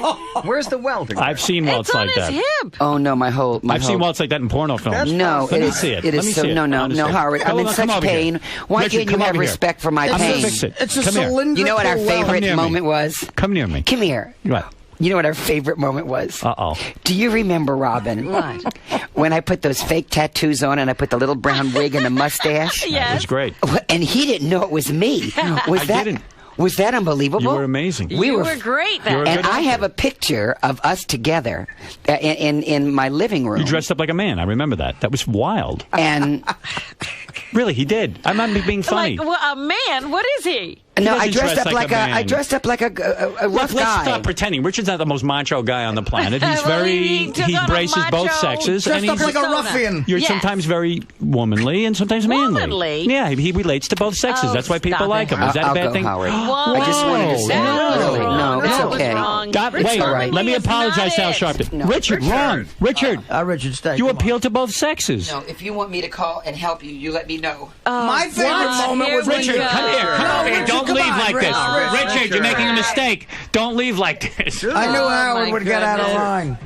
Where's the welding? I've seen welts It's on like his that. hip. Oh no, my whole. I've seen welts like that in porno films. No, Let it me is. see it. It Let me is so. see it. No, Honestly. Howard. I'm in Come such over here. pain. Why Richard, can't you come have over here. respect for my I'm gonna pain? fix it. It's a Come here. cylindrical. You know what our well. favorite near me. moment was? Come near me. Come here. What? You know what our favorite moment was? Uh-oh. Do you remember, Robin? What? When I put those fake tattoos on and I put the little brown wig and the mustache? That Yes. was great. And he didn't know it was me. Was that? didn't. Was that unbelievable? You were amazing. We You were were great You're a then. And good I actor. have a picture of us together in my living room. You dressed up like a man. I remember that. That was wild. And Really, he did. I'm not being funny. Like, well, a man? What is he? no, doesn't I dressed dress up like like a I man. dressed up like a rough Let's guy. stop pretending. Richard's not the most macho guy on the planet. He's Well, very. he took He on a embraces both macho sexes, Dressed and up he's. like a persona. ruffian. You're Yes. sometimes very womanly and sometimes manly. Womanly? Yeah, he relates to both sexes. Oh, That's why people stop like it. him. Is that I'll a bad go, thing? Howard. Whoa. I just wanted to say That that. was Really, wrong. no, it's That was okay. wrong. God, wait, Womanly let me is apologize to Al not it. Sharpton. No. Richard, wrong. Richard, Richard, stay. you come on. appeal to both sexes. No, if you want me to call and help you, you let me know. My favorite what? moment was Here when we Richard, go. come here. Come No, over here. Richard, Don't come leave on, like Rich, this. Rich, Richard, you're making a mistake. Don't leave like this. I knew Howard my would get out of goodness. line.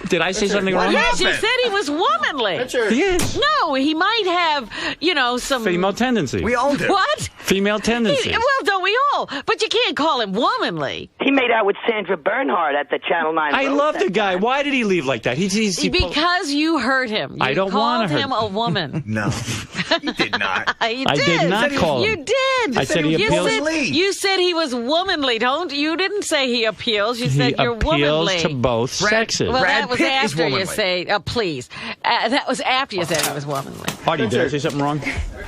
Did I say something wrong? Yes, you said he was womanly. He is. No, he might have, some Female tendency. We owned it. What? Female tendency. Well, don't we all? But you can't call him womanly. He made out with Sandra Bernhard at the Channel 9. I roast love that the guy. time. Why did he leave like that? Because you hurt him. You I don't called wanna hurt him a woman. No, you did not. I did not call him. You did. I said he you appeals- said, you said he was womanly. You didn't say he appeals. You He said you're appeals womanly. to both sexes. Well, Brad that was Pitt is after you womanly. say, please. That was after you said he was womanly. Artie, did I say something wrong?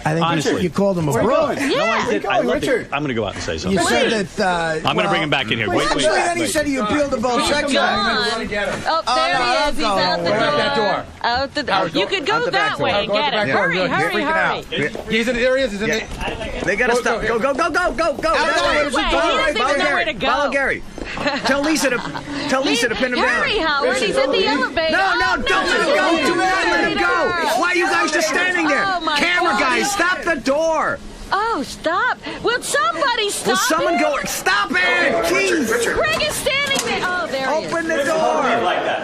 I think Honestly. you called him a bro. No, I did. I love Richard? it. I'm going to go out and say something. You said that. I'm going to bring him back in here. Wait. Actually, then he said he appealed to both sexes. Gone. Oh, there no, he is. I'll He's go. out the Where's door. that door? Out the door. Howard, You go could out go the back that door. way and Go out get the him. back door. Hurry, Good. hurry, Freaking hurry. out. He's in the areas. He's in the. They gotta Go, stop. go, Go. That Wait, way. he doesn't even know where to go. Follow Gary. Tell Lisa to pin him down. Hurry, Howard. He's at the elevator. No, don't let him go. Do not let him go. Why are you guys just standing there? Oh, my Camera God. guys, stop the door. Oh, stop. Will somebody stop Will someone it? go? Stop it! Jeez. Greg is standing there. Oh, there he is. Open the door.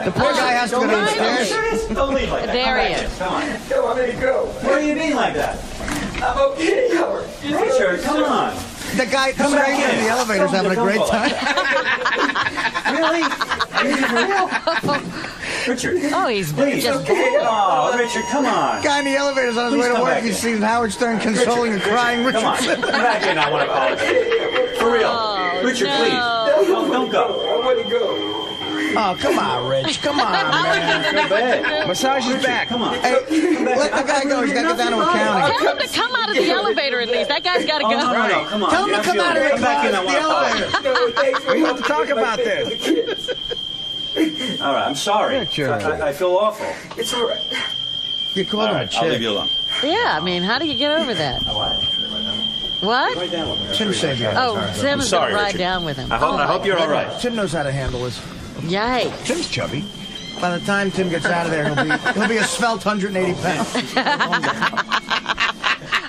The poor guy has to go downstairs. Don't leave like that. There he is. Come on. What do you mean like that? I'm okay, Howard. Richard, come on. The guy, the stranger in the elevator's having a great time. Really? Are you for real? Richard. Oh, he's just Oh, Richard, come on. Guy in the elevator's on his way to come work. back He in. sees Howard Stern consoling and crying. Richard. Come back in. I want to apologize. For real. Oh, Richard, no. please. Don't go. Oh, come on, Rich. Come on, man. Massage his back. Come on. Hey, let the guy go. He's got to get down to accounting. Tell him to come out of the elevator at least. That guy's got to go. No, come on. Tell him to come out of the Come back in. I elevator. want to apologize. We have to talk about this. All right, I'm sorry. I feel awful. It's all right. You called him a chick. I'll leave you alone. Yeah, I mean, how do you get over that? What? Tim said you. Oh, Tim is going to ride down with him. I hope you're all right. Tim knows how to handle this. Yikes. Tim's chubby. By the time Tim gets out of there, he'll be a svelte 180 pounds.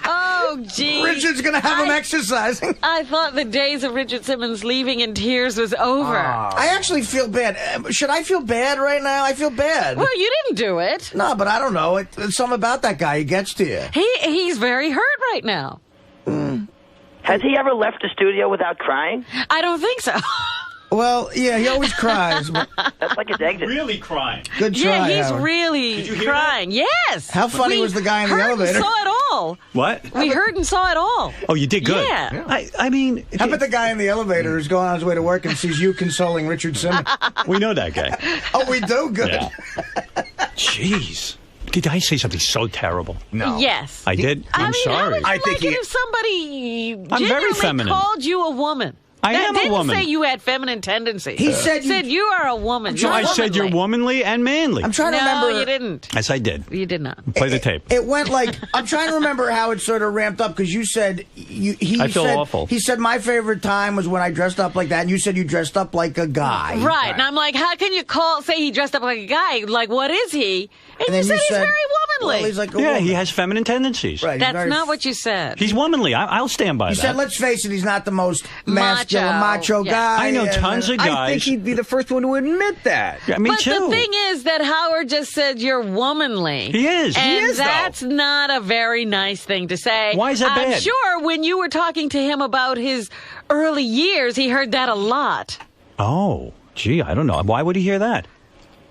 Oh, gee. Richard's going to have him exercising. I thought the days of Richard Simmons leaving in tears was over. I actually feel bad. Should I feel bad right now? I feel bad. Well, you didn't do it. No, but I don't know. It's something about that guy. He gets to you. He's very hurt right now. Has he ever left the studio without crying? I don't think so. Well, yeah, he always cries. But That's like his exit. Really crying. good try, Yeah, he's Howard. really crying. Yes. How funny was the guy in the elevator? We saw it all. What? We heard and saw it all. Oh, you did good. Yeah. I mean, How about the guy in the elevator who's going on his way to work and sees you consoling Richard Simmons? we know that guy. Oh, we do? Good. Yeah. Jeez. Did I say something so terrible? No. Yes. I did? I I'm mean, sorry. How would you I think like it if somebody I'm very genuinely feminine. called you a woman? I am a didn't woman. say you had feminine tendencies. He said you are a woman. No, I said you're womanly and manly. I'm trying to remember. No, you didn't. Yes, I did. You did not. Play the tape. It went like I'm trying to remember how it sort of ramped up because you said I feel said, awful. He said my favorite time was when I dressed up like that, and you said you dressed up like a guy. Right. And I'm like, how can you say he dressed up like a guy? Like, what is he? And then you said you he's said, very womanly. Well, he's like a Yeah, woman. he has feminine tendencies. Right. That's not what you said. He's womanly. I'll stand by You that. said, let's face it, he's not the most masculine, macho Yeah. guy. I know and- tons of guys. I think he'd be the first one to admit that. Yeah, me But too. the thing is that Howard just said you're womanly. He is. And He is, though. that's not a very nice thing to say. Why is that I'm bad? sure when you were talking to him about his early years, he heard that a lot. Oh, gee, I don't know. Why would he hear that?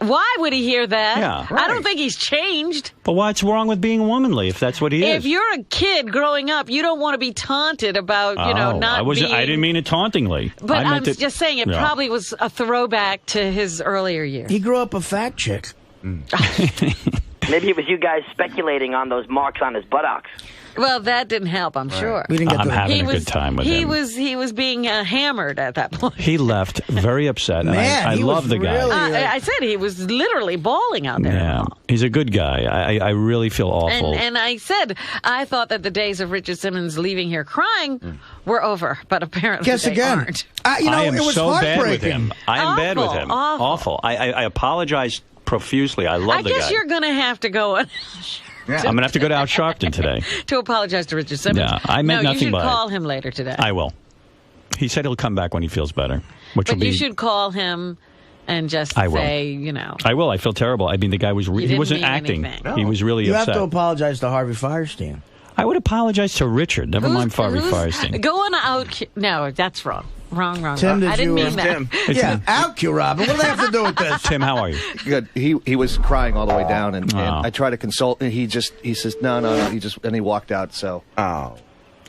Why would he hear that? Yeah, I don't think he's changed. But what's wrong with being womanly if that's what he is? If you're a kid growing up, you don't want to be taunted about, not being... I didn't mean it tauntingly. But I I'm meant it, just saying it Yeah. probably was a throwback to his earlier years. He grew up a fat chick. Maybe it was you guys speculating on those marks on his buttocks. Well, that didn't help, I'm sure. We didn't get I'm to having He a was- good time with he him. He was being hammered at that point. He left very upset. And Man, I he love was the guy. really- I said he was literally bawling out there. Yeah, he's a good guy. I really feel awful. And I said I thought that the days of Richard Simmons leaving here crying were over, but apparently Guess they again. aren't. I am it was so bad with heartbreaking. him. I am bad with him. Awful. I apologize profusely. I love I the guess guy. you're going to have to go on I'm going to have to go to Al Sharpton today. to apologize to Richard Simmons. Yeah, I meant no, nothing you should by it. call him later today. I will. He said he'll come back when he feels better, which will But be. you should call him and just I will. say, I will. I feel terrible. I mean, the guy was. He didn't wasn't mean acting. anything. He was really You upset. have to apologize to Harvey Firestein. I would apologize to Richard. Never mind Harvey Firestein. Going out. No, that's wrong. Wrong. Tim, did I didn't you, mean that. Tim. Yeah, out Q, Robin. What do they have to do with this? Tim, how are you? Good. He was crying all the way down, and Oh. I tried to consult, and he says no. He walked out. So Oh.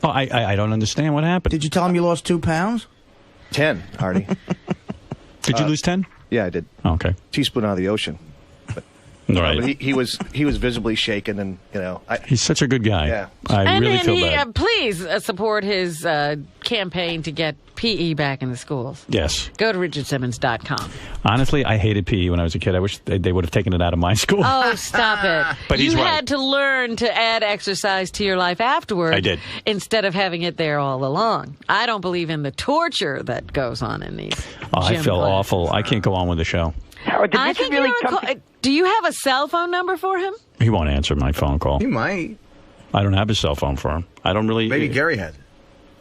Oh, I don't understand what happened. Did you tell him you lost 2 pounds? 10, Artie. Did you lose 10? Yeah, I did. Okay. Teaspoon out of the ocean. Right. But he was visibly shaken, and He's such a good guy. Yeah. I really feel he, bad. please support his campaign to get PE back in the schools. Yes. Go to richardsimmons.com. Honestly, I hated PE when I was a kid. I wish they would have taken it out of my school. Oh, stop it. But he's you right. had to learn to add exercise to your life afterward. I did. Instead of having it there all along. I don't believe in the torture that goes on in these I gym feel classes. awful. I can't go on with the show. Howard, did I Richard think really you come ought to do you have a cell phone number for him? He won't answer my phone call. He might. I don't have a cell phone for him. I don't really. Maybe Gary has it.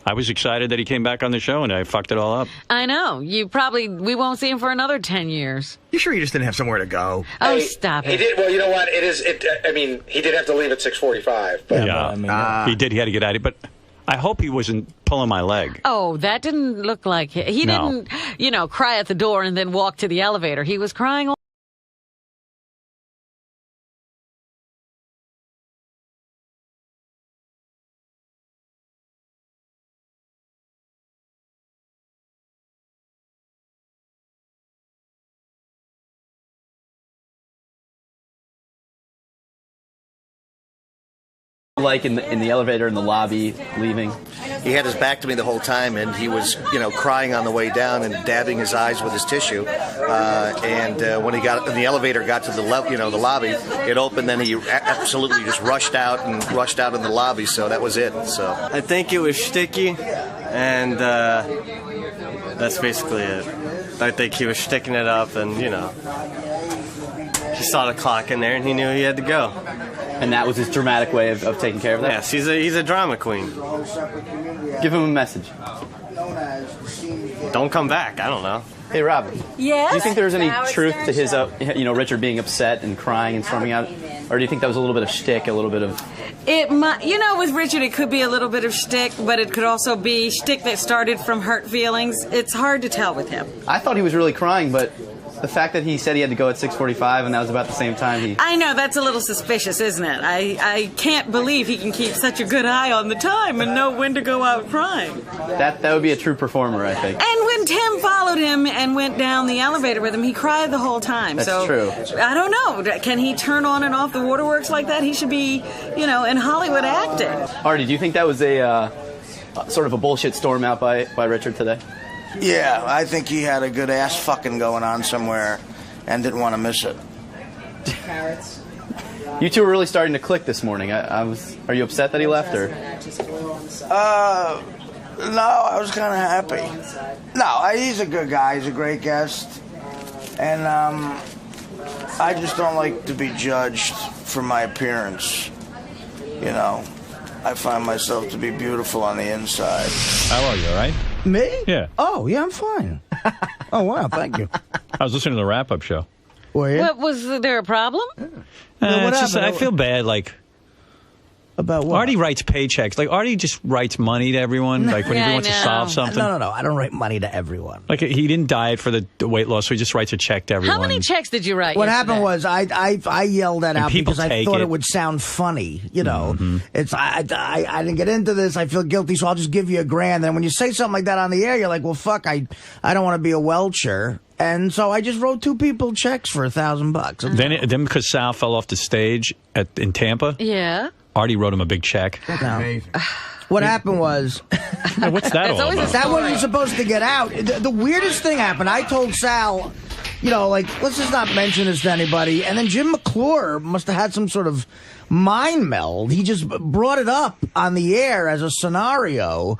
I was excited that he came back on the show, and I fucked it all up. I know. We won't see him for another 10 years. You sure you just didn't have somewhere to go? Oh, stop He it. did. Well, you know what? I mean, he did have to leave at 6:45. But Yeah, he did. He had to get out of it, but I hope he wasn't pulling my leg. Oh, that didn't look like it. He No. didn't, cry at the door and then walk to the elevator. He was crying all Like in the elevator in the lobby, leaving. he had his back to me the whole time, and he was, crying on the way down and dabbing his eyes with his tissue. And when the elevator got to the lobby, it opened. Then he absolutely just rushed out in the lobby. So that was it. So I think it was shticky, and that's basically it. I think he was sticking it up, and he saw the clock in there, and he knew he had to go. And that was his dramatic way of taking care of that? Yes, he's a drama queen. Give him a message. Don't come back. I don't know. Hey, Rob. Yes? Do you think there was any truth to his, Richard being upset and crying and storming out? Or do you think that was a little bit of shtick, a little bit of... It might, with Richard, it could be a little bit of shtick, but it could also be shtick that started from hurt feelings. It's hard to tell with him. I thought he was really crying, but the fact that he said he had to go at 6:45 and that was about the same time he... I know, that's a little suspicious, isn't it? I can't believe he can keep such a good eye on the time and know when to go out crying. That would be a true performer, I think. And when Tim followed him and went down the elevator with him, he cried the whole time. That's true. I don't know. Can he turn on and off the waterworks like that? He should be, in Hollywood acting. Artie, do you think that was a sort of a bullshit storm out by Richard today? Yeah, I think he had a good ass fucking going on somewhere and didn't want to miss it. You two were really starting to click this morning. Are you upset that he left, or? No, I was kind of happy. No, he's a good guy. He's a great guest. And I just don't like to be judged for my appearance. I find myself to be beautiful on the inside. How are you, all right? Me? Yeah. Oh, yeah, I'm fine. Oh, wow, thank you. I was listening to the wrap-up show. Were you? What, was there a problem? It's just, I feel bad, About what? Artie writes paychecks. Artie just writes money to everyone, when he wants to solve something. No. I don't write money to everyone. He didn't diet for the weight loss, so he just writes a check to everyone. How many checks did you write? What yesterday? happened was I yelled that And out people because I take thought it it. would sound funny. It's I didn't get into this. I feel guilty, so I'll just give you $1,000. And when you say something like that on the air, you're like, well, fuck, I don't want to be a welcher. And so I just wrote 2 people checks for $1,000. Then because Sal fell off the stage in Tampa, Yeah. Artie wrote him a big check. No. What happened was... What's that all about? That wasn't supposed to get out. The weirdest thing happened. I told Sal, let's just not mention this to anybody. And then Jim McClure must have had some sort of mind meld. He just brought it up on the air as a scenario.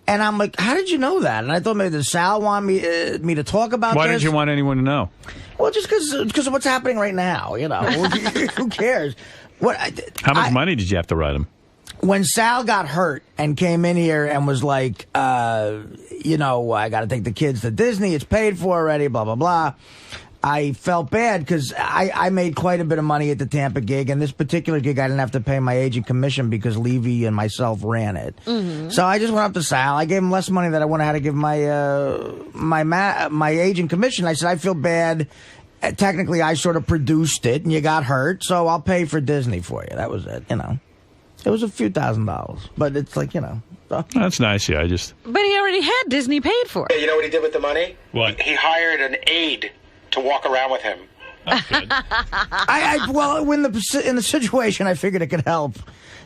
And I'm like, how did you know that? And I thought maybe Sal wanted me to talk about Why this. didn't you want anyone to know? Well, just because of what's happening right now. Who cares? How much money did you have to write him? When Sal got hurt and came in here and was like, I got to take the kids to Disney. It's paid for already, blah, blah, blah. I felt bad because I made quite a bit of money at the Tampa gig. And this particular gig, I didn't have to pay my agent commission because Levy and myself ran it. Mm-hmm. So I just went up to Sal. I gave him less money than I would have had to give my agent commission. I said, I feel bad. Technically, I sort of produced it, and you got hurt, so I'll pay for Disney for you. That was it, It was a few $1,000s, but it's like, That's nice, yeah. But he already had Disney paid for. You know what he did with the money? What? He hired an aide to walk around with him. That's good. in the situation, I figured it could help.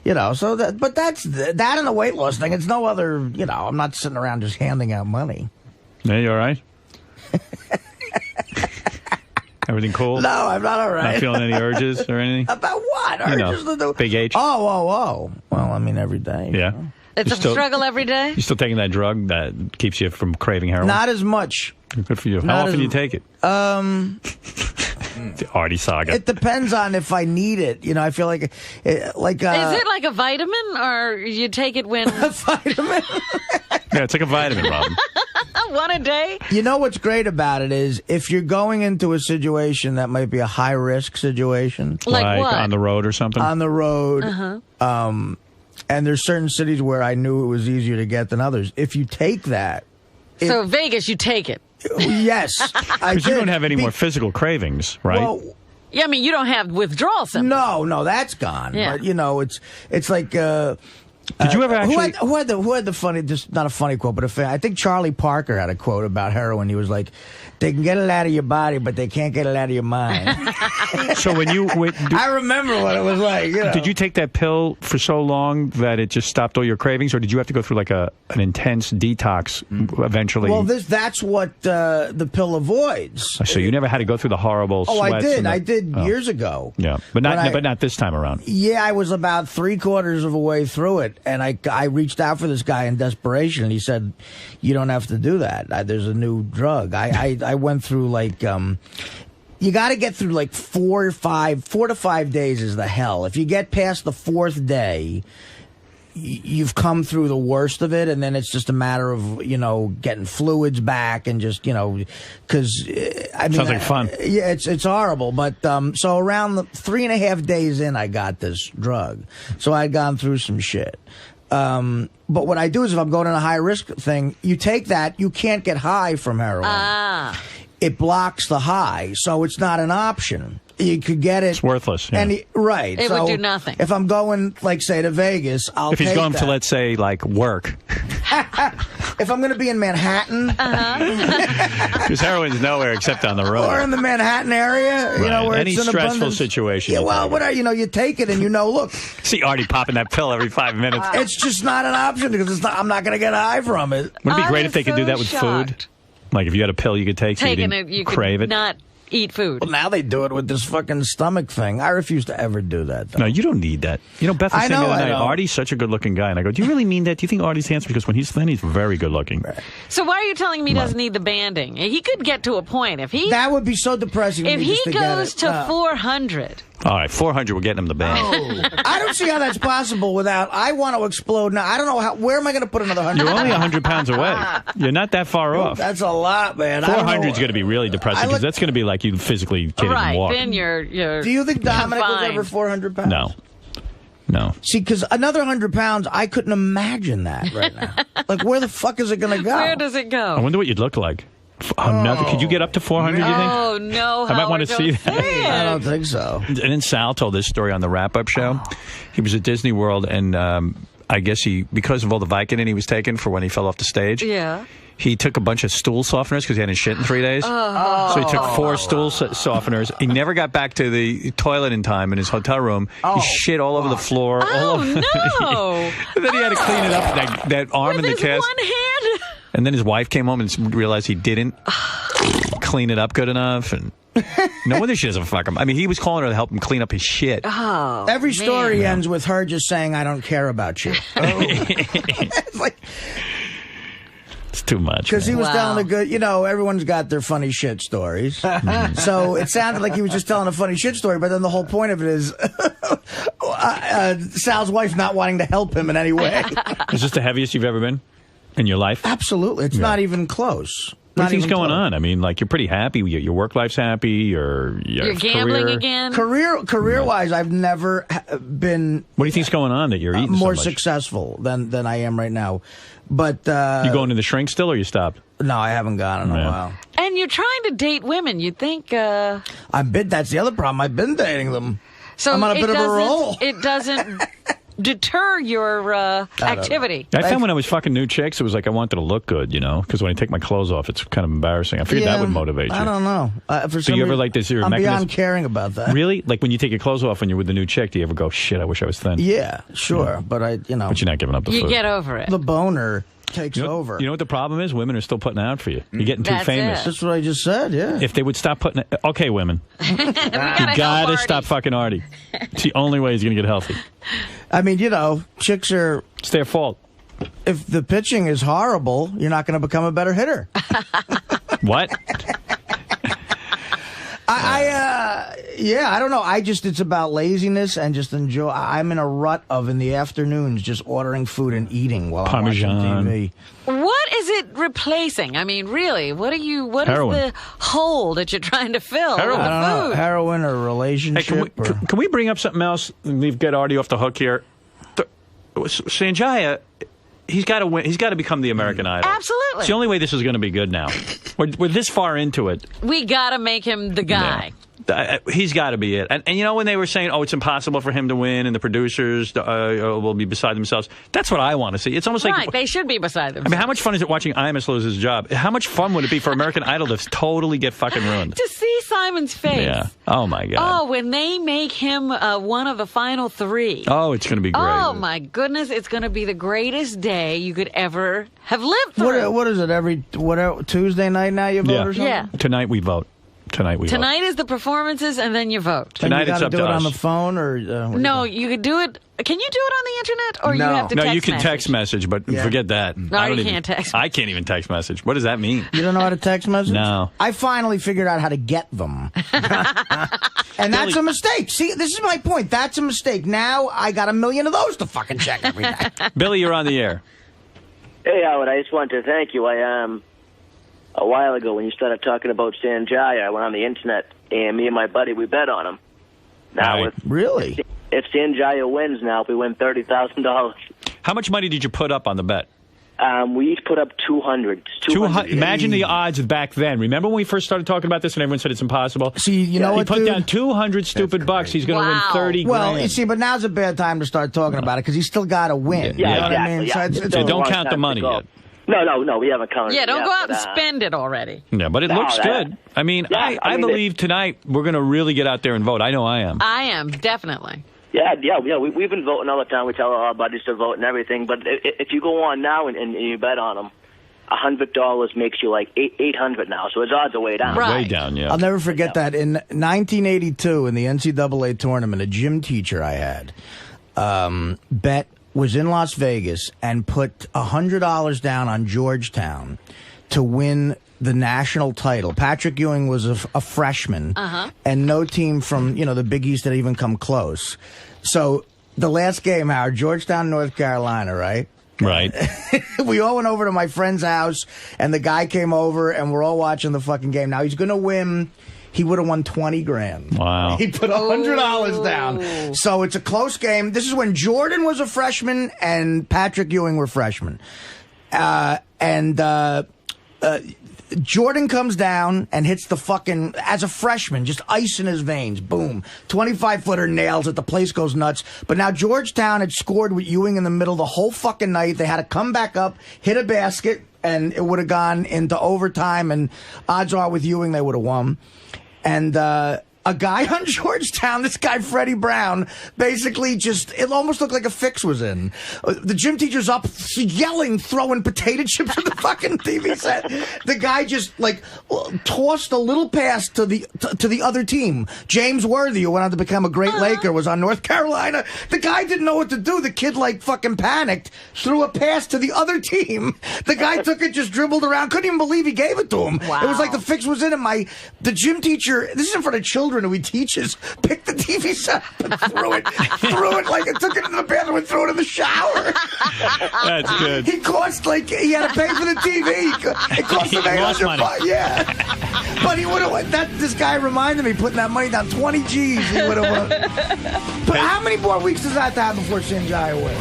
So but that's that and the weight loss thing. It's no other, I'm not sitting around just handing out money. Yeah, you all right? Everything cool? No, I'm not all right. Not feeling any urges or anything? About what? Urges? Big H. Oh. Well, every day. Yeah. It's a struggle every day? You still taking that drug that keeps you from craving heroin? Not as much. Good for you. How often do you take it? The Artie saga. It depends on if I need it. I feel like... Is it like a vitamin, or you take it when... A vitamin? Yeah, it's like a vitamin, Robin. One a day? You know what's great about it is if you're going into a situation that might be a high-risk situation. Like what? On the road or something? On the road. Uh-huh. And there's certain cities where I knew it was easier to get than others. If you take that... So Vegas, you take it? Yes. Because you don't have any more physical cravings, right? Well, yeah, you don't have withdrawal symptoms. No, that's gone. Yeah. But, it's like... Did you ever actually... Who had the funny, just not a funny quote, but I think Charlie Parker had a quote about heroin. He was like, They can get it out of your body, but they can't get it out of your mind. So when you... I remember what it was like. You know. Did you take that pill for so long that it just stopped all your cravings, or did you have to go through like an intense detox eventually? Well, that's what the pill avoids. So you never had to go through the horrible sweats? I did years ago. Yeah, but not this time around. Yeah, I was about 3/4 of a way through it, and I reached out for this guy in desperation, and he said, "You don't have to do that. There's a new drug." I went through like you got to get through like 4 to 5 days is the hell. If you get past the 4th day, you've come through the worst of it, and then it's just a matter of getting fluids back and just because I mean, sounds like fun. Yeah, it's horrible. But so around the 3.5 days in, I got this drug, so I'd gone through some shit. But what I do is if I'm going on a high risk thing, you take that, you can't get high from heroin. It blocks the high, so it's not an option. You could get it. It's worthless. Yeah. Right. It would do nothing. If I'm going, like, say, to Vegas, I'll take that. If he's going to, let's say, like, work. If I'm going to be in Manhattan. Because heroin's nowhere except on the road. Or in the Manhattan area, where any it's an stressful abundance. situation. Yeah, well, you take it and look. See Artie popping that pill every 5 minutes. It's just not an option because I'm not going to get high from it. Wouldn't it be great if they could do that with food? Like if you had a pill you could take so you didn't crave it? Not eat food. Well, now they do it with this fucking stomach thing. I refuse to ever do that, though. No, you don't need that. Beth was saying the other night, Artie's such a good-looking guy. And I go, do you really mean that? Do you think Artie's handsome? Because when he's thin, he's very good-looking. So why are you telling me he doesn't need the banding? He could get to a point. That would be so depressing. If he goes to 400... All right, 400, we're getting him the band. I don't see how that's possible without... I want to explode now. I don't know how... Where am I going to put another 100? You're only 100 pounds away. You're not that far off. That's a lot, man. 400 is going to be really depressing because that's going to be like you physically can't even walk. Then you're Do you think Dominic was ever 400 pounds? No. See, because another 100 pounds, I couldn't imagine that right now. Like, where the fuck is it going to go? Where does it go? I wonder what you'd look like. Could you get up to 400, you think? Oh, no, I might want to see that. I don't think so. And then Sal told this story on the wrap-up show. He was at Disney World, and I guess because of all the Vicodin he was taking for when he fell off the stage, he took a bunch of stool softeners because he hadn't shit in 3 days. So he took 4 stool softeners. He never got back to the toilet in time in his hotel room. He shit all over the floor. Oh, no. And then he had to clean it up, that arm in the cast. One hand? And then his wife came home and realized he didn't clean it up good enough. And no wonder she doesn't fuck him. I mean, he was calling her to help him clean up his shit. Oh, every story ends with her just saying, "I don't care about you." It's like... It's too much. Because he was telling a good, everyone's got their funny shit stories. So it sounded like he was just telling a funny shit story, but then the whole point of it is Sal's wife not wanting to help him in any way. Is this the heaviest you've ever been in your life? Absolutely. It's not even close. What do you think's going on? I mean, like, you're pretty happy. Your work life's happy. You're gambling again? Career-wise, I've never been... What do you think's going on that you're eating more so much? Successful than I am right now. But you going to the shrink still, or you stopped? No, I haven't gone in a while. And you're trying to date women. You'd think... That's the other problem. I've been dating them. So I'm on a bit of a roll. It doesn't deter your activity. I found when I was fucking new chicks, it was like I wanted to look good, because when I take my clothes off, it's kind of embarrassing. I figured that would motivate you. I don't know. So you ever like this? I'm beyond caring about that. Really? Like when you take your clothes off when you're with the new chick, do you ever go, shit, I wish I was thin? Yeah, sure. But But you're not giving up the food. You get over it. The boner takes over. You know what the problem is? Women are still putting out for you. You're getting too famous. That's what I just said, yeah. If they would stop putting it... Okay, women. You gotta stop fucking Artie. It's the only way he's gonna get healthy. I mean, chicks are... It's their fault. If the pitching is horrible, you're not going to become a better hitter. What? I don't know. It's about laziness and just enjoy. I'm in a rut of in the afternoons just ordering food and eating while Parmesan. I'm watching TV. What is it replacing? I mean, really, what is Heroin. the hole that you're trying to fill? Heroin. With I don't know, food? heroin or relationship. Can we bring up something else and get Artie off the hook here? Sanjaya he's got to win. He's got to become the American Idol. Absolutely. It's the only way this is going to be good now. We're this far into it. We got to make him the guy. Yeah. He's got to be it. And you know when they were saying, oh, it's impossible for him to win and the producers will be beside themselves, that's what I want to see. It's almost like... Right, they should be beside themselves. I mean, how much fun is it watching Imus lose his job? How much fun would it be for American Idol to totally get fucking ruined? To see Simon's face. Yeah. Oh, my God. Oh, when they make him one of the final 3. Oh, it's going to be great. Oh, my goodness. It's going to be the greatest day you could ever have lived through. What is it, every Tuesday night now you vote or something? Yeah. Tonight we vote. Tonight is the performances, and then you vote. Tonight it's up to us. Do it on the phone, or no? You could do it. Can you do it on the internet, or you have to text No, you can message? text message, but forget that. No, you can't text. I can't even text message. What does that mean? You don't know how to text message? No. I finally figured out how to get them. And that's a mistake. See, this is my point. That's a mistake. Now I got 1 million of those to fucking check every day. Billy, you're on the air. Hey, Howard, I just wanted to thank you. A while ago when you started talking about Sanjaya, I went on the internet, and me and my buddy, we bet on him. Now, Really? If Sanjaya wins now, we win $30,000. How much money did you put up on the bet? We each put up 200. 200. Imagine the odds back then. Remember when we first started talking about this and everyone said it's impossible? See, you know what, he put dude? down 200 stupid bucks. He's going to win 30 Well, grand. you see, but now's a bad time to start talking about it because he's still got to win. Yeah, you know what I mean? exactly, So yeah. Don't count the money yet. No, we haven't counted Yeah, don't it go yet, out and but, spend it already. Yeah, but it looks good. I mean, I believe tonight we're going to really get out there and vote. I know I am. I am, definitely. Yeah, we've been voting all the time. We tell our buddies to vote and everything. But if you go on now and you bet on them, $100 makes you like $800 now. So his odds are way down. Way down, yeah. I'll never forget that. In 1982, in the NCAA tournament, a gym teacher I had was in Las Vegas and put $100 down on Georgetown to win the national title. Patrick Ewing was a freshman, and no team from the Big East had even come close. So the last game, Howard, Georgetown, North Carolina, right? Right. We all went over to my friend's house, and the guy came over, and we're all watching the fucking game. Now he's going to win. He would have won 20 grand. Wow. He put $100 down. So it's a close game. This is when Jordan was a freshman and Patrick Ewing were freshmen. Jordan comes down and hits the fucking, as a freshman, just ice in his veins. Boom. 25-footer nails it. The place goes nuts. But now Georgetown had scored with Ewing in the middle the whole fucking night. They had to come back up, hit a basket, and it would have gone into overtime. And odds are with Ewing, they would have won. And a guy on Georgetown, this guy Freddie Brown, basically it almost looked like a fix was in. The gym teacher's up yelling, throwing potato chips at the fucking TV set. The guy just tossed a little pass to the other team. James Worthy, who went on to become a great Laker, was on North Carolina. The guy didn't know what to do. The kid fucking panicked, threw a pass to the other team. The guy took it, just dribbled around, couldn't even believe he gave it to him. Wow. It was like the fix was in him. The gym teacher, this is in front of children who he teaches, picked the TV set up and threw it took it into the bathroom and threw it in the shower. That's good. He cost he had to pay for the TV. It cost him $800. Yeah. But he would have this guy reminded me, putting that money down, 20 G's, he would have won. But how many more weeks does that have to have before Sanjaya wins?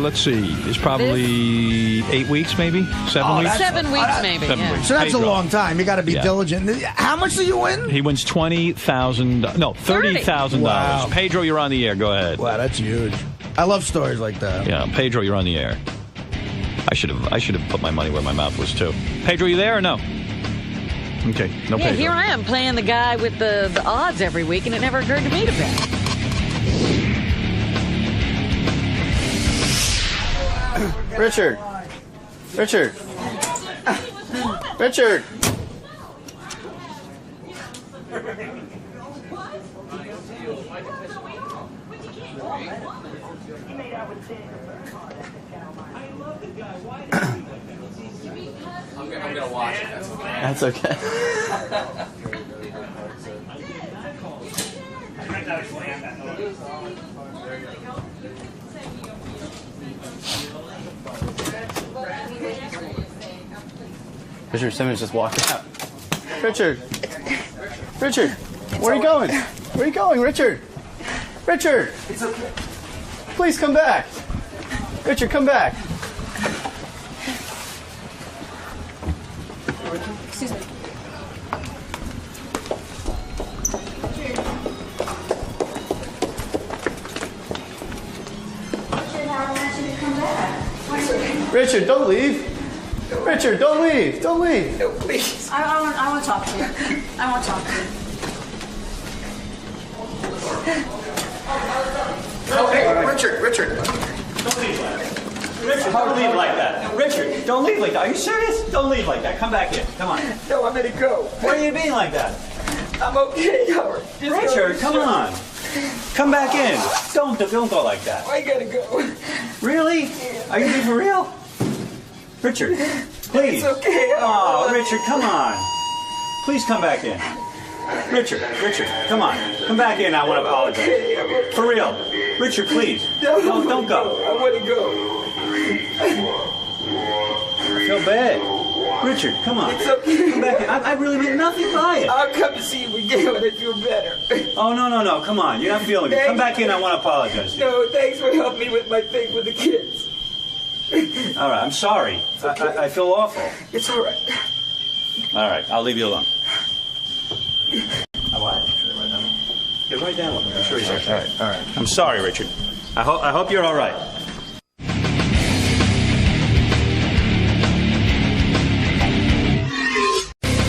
Let's see. It's probably 8 weeks, maybe? 7 weeks? 7 weeks, maybe. 7 weeks. So that's Pedro. a long time. You got to be diligent. How much do you win? He wins $30,000. Wow. Pedro, you're on the air. Go ahead. Wow, that's huge. I love stories like that. Yeah, Pedro, you're on the air. I should have put my money where my mouth was too. Pedro, you there or no? Okay, no Yeah, Pedro. here I am playing the guy with the odds every week, and it never occurred to me to bet. Richard. I'm gonna watch it. That's okay. Richard Simmons just walked out. Richard, where are you going? Where are you going, Richard? Richard, please come back. Richard, come back. Excuse me. Richard, don't leave. Richard, don't leave. Don't leave. No, please. I want to talk to you. I want to talk to you. Oh, hey, Richard. Don't leave like that. Richard, don't leave like that. Richard, don't leave like that. Are you serious? Don't leave like that. Come back in. Come on. No, I'm gonna go. Why are you being like that? I'm okay, Howard. Richard, come on. Come back in. Don't go like that. I gotta go. Really? Are you being for real? Richard, please. It's okay. Oh, Richard, come on. Please come back in. Richard, come on. Come back in. I want to apologize. Okay. For real. Richard, please. No, don't go. I want to go. I feel bad. Richard, come on. It's okay. Come back in. I really meant nothing by it. I'll come to see you again when I feel better. Oh, no. Come on. You're not feeling good. Come back in. I want to apologize to you. No, thanks for helping me with my thing with the kids. All right. I'm sorry. Okay. I feel awful. It's all right. All right. I'll leave you alone. What? Yeah, write down one. I'm sure he's okay. All right. I'm sorry, Richard. I hope you're all right.